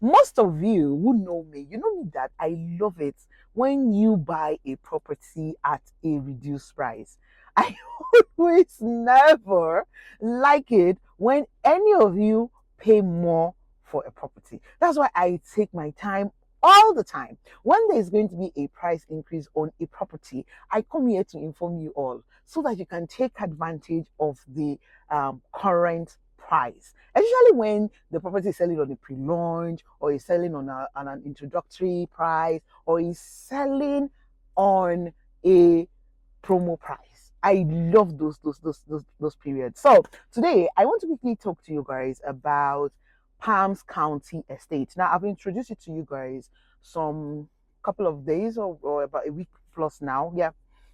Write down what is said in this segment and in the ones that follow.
Most of you who know me, you know me that I love it when you buy a property at a reduced price. I always never like it when any of you pay more for a property. That's why I take my time all the time. When there's going to be a price increase on a property, I come here to inform you all so that you can take advantage of the current price, especially when the property is selling on a pre-launch or is selling on, on an introductory price or is selling on a promo price. I love those periods. So today I want to quickly talk to you guys about Palms County Estate. Now I've introduced it to you guys some couple of days or about a week plus now. Yeah,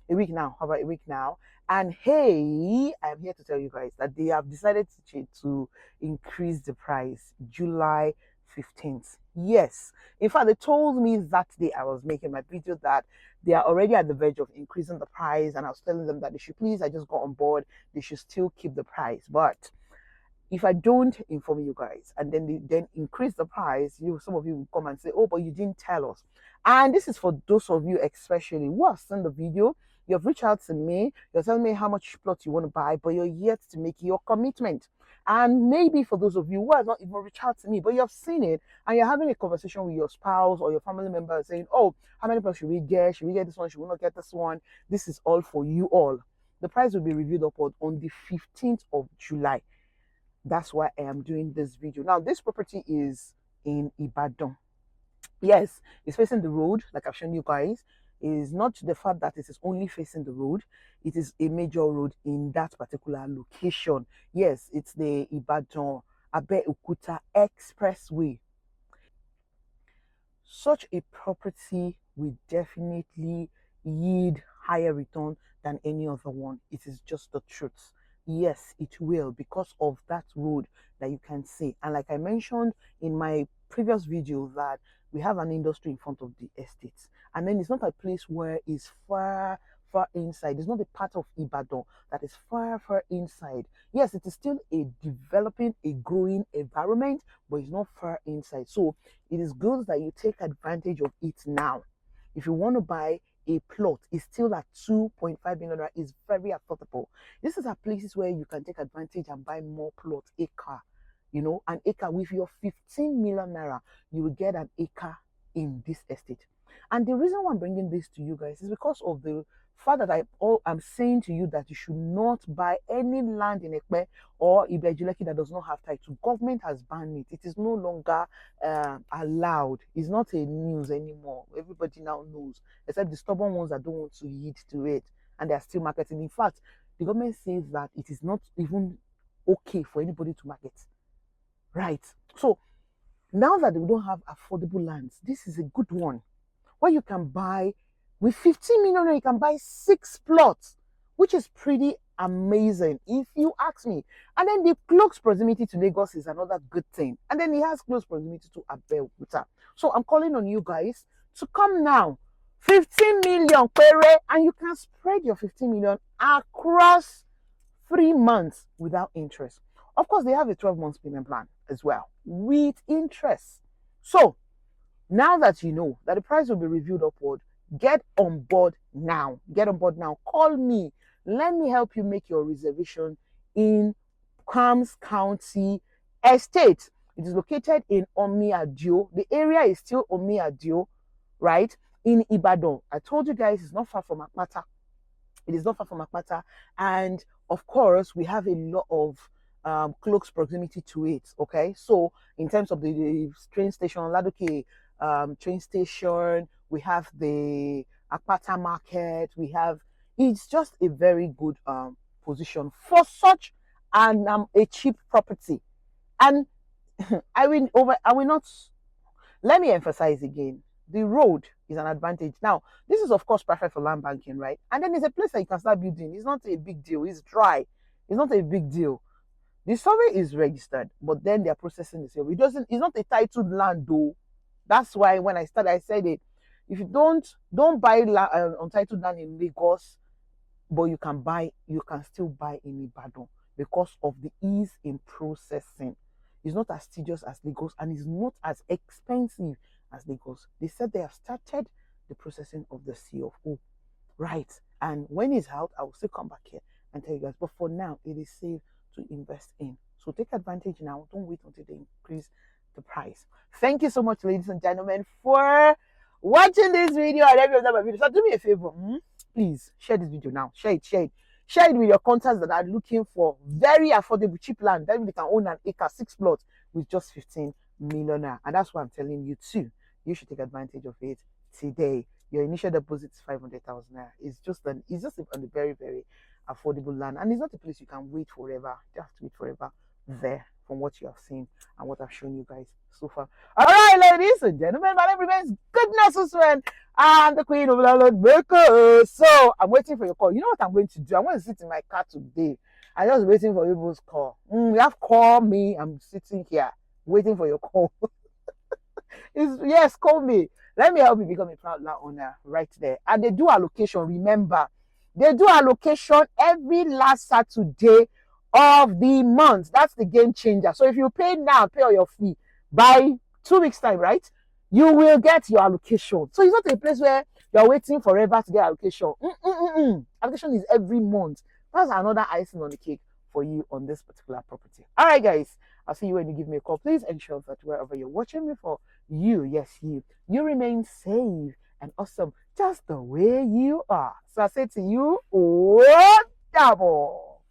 a week now. How about a week now? And hey, I'm here to tell you guys that they have decided to increase the price July 15th. Yes. In fact, they told me that day I was making my video that they are already at the verge of increasing the price, and I was telling them that they should please, I just got on board, they should still keep the price. But if I don't inform you guys and then they then increase the price, some of you will come and say, oh, but you didn't tell us. And this is for those of you especially who have seen the video, you have reached out to me, you're telling me how much plot you want to buy, but you're yet to make your commitment. And maybe for those of you who have not even reached out to me, but you have seen it and you're having a conversation with your spouse or your family member saying, oh, how many plots should we get? Should we get this one? Should we not get this one? This is all for you all. The price will be reviewed upward on the 15th of July. That's why I am doing this video. Now, this property is in Ibadan. Yes, it's facing the road, like I've shown you guys. It is not the fact that it is only facing the road, it is a major road in that particular location. Yes, it's the Ibadan Abeokuta expressway. Such a property will definitely yield higher return than any other one. It is just the truth. Yes, it will, because of that road that you can see. And like I mentioned in my previous video, that we have an industry in front of the estates, and then it's not a place where it's far inside. It's not a part of Ibadan that is far inside. Yes, it is still a developing, a growing environment, but it's not far inside. So it is good that you take advantage of it now. If you want to buy a plot, is still at 2.5 million naira, is very affordable. This is a places where you can take advantage and buy more plot acre. You know, an acre with your 15 million naira, you will get an acre in this estate. And the reason why I'm bringing this to you guys is because of the fact that I'm saying to you that you should not buy any land in Ekpe or Ibejuleki that does not have title. Government has banned it. It is no longer allowed. It's not a news anymore. Everybody now knows, except the stubborn ones that don't want to heed to it, and they are still marketing. In fact, the government says that it is not even okay for anybody to market. Right. So now that we don't have affordable lands, this is a good one where you can buy with 15 million, you can buy 6 plots, which is pretty amazing if you ask me. And then the close proximity to Lagos is another good thing. And then it has close proximity to Abeokuta. So I'm calling on you guys to come now. 15 million query, and you can spread your 15 million across 3 months without interest. Of course, they have a 12-month payment plan as well with interest. So now that you know that the price will be reviewed upward, get on board now. Get on board now. Call me. Let me help you make your reservation in Palms County Estate. It is located in Omi-Adio. The area is still Omi-Adio, right? In Ibadan. I told you guys it's not far from Apata. It is not far from Apata. And of course, we have a lot of close proximity to it. Okay, so in terms of the train station, Ladoke train station, we have the Apata Market, it's just a very good position for such and a cheap property. And I will not, let me emphasize again, the road is an advantage. Now, this is of course perfect for land banking, right? And then it's a place that you can start building. It's not a big deal. It's dry. It's not a big deal. The survey is registered, but then they're processing the survey. It's not a titled land though. That's why when I started, I said it. If you don't buy untitled land in Lagos, but you can still buy in Ibadan because of the ease in processing. It's not as tedious as Lagos, and it's not as expensive as Lagos. They said they have started the processing of the CFO. Right. And when it's out, I will still come back here and tell you guys. But for now, it is safe to invest in. So take advantage now. Don't wait until they increase the price. Thank you so much, ladies and gentlemen, for watching this video and every other video. So do me a favor. Please share this video now. Share it, share it. Share it with your contacts that are looking for very affordable, cheap land. Then they can own an acre, 6 plots with just 15 million. And that's what I'm telling you too. You should take advantage of it today. Your initial deposit is 500,000 naira. It's just on a very, very affordable land, and it's not a place you can wait forever. You have to wait forever there from what you have seen and what I've shown you guys so far. All right, ladies and gentlemen, my name remains Goodness Usman. I'm the queen of landlord makers. So I'm waiting for your call. You know what I'm going to do? I'm going to sit in my car today. I'm just waiting for people's call. You have call me. I'm sitting here waiting for your call. Yes, call me. Let me help you become a proud land owner right there. And they do allocation. Remember, they do allocation every last Saturday of the month. That's the game changer. So if you pay now, pay all your fee by 2 weeks time, right? You will get your allocation. So it's not a place where you're waiting forever to get allocation. Allocation is every month. That's another icing on the cake for you on this particular property. All right, guys. I'll see you when you give me a call. Please ensure that wherever you're watching me for, you remain safe and awesome just the way you are. So I say to you, oh, double.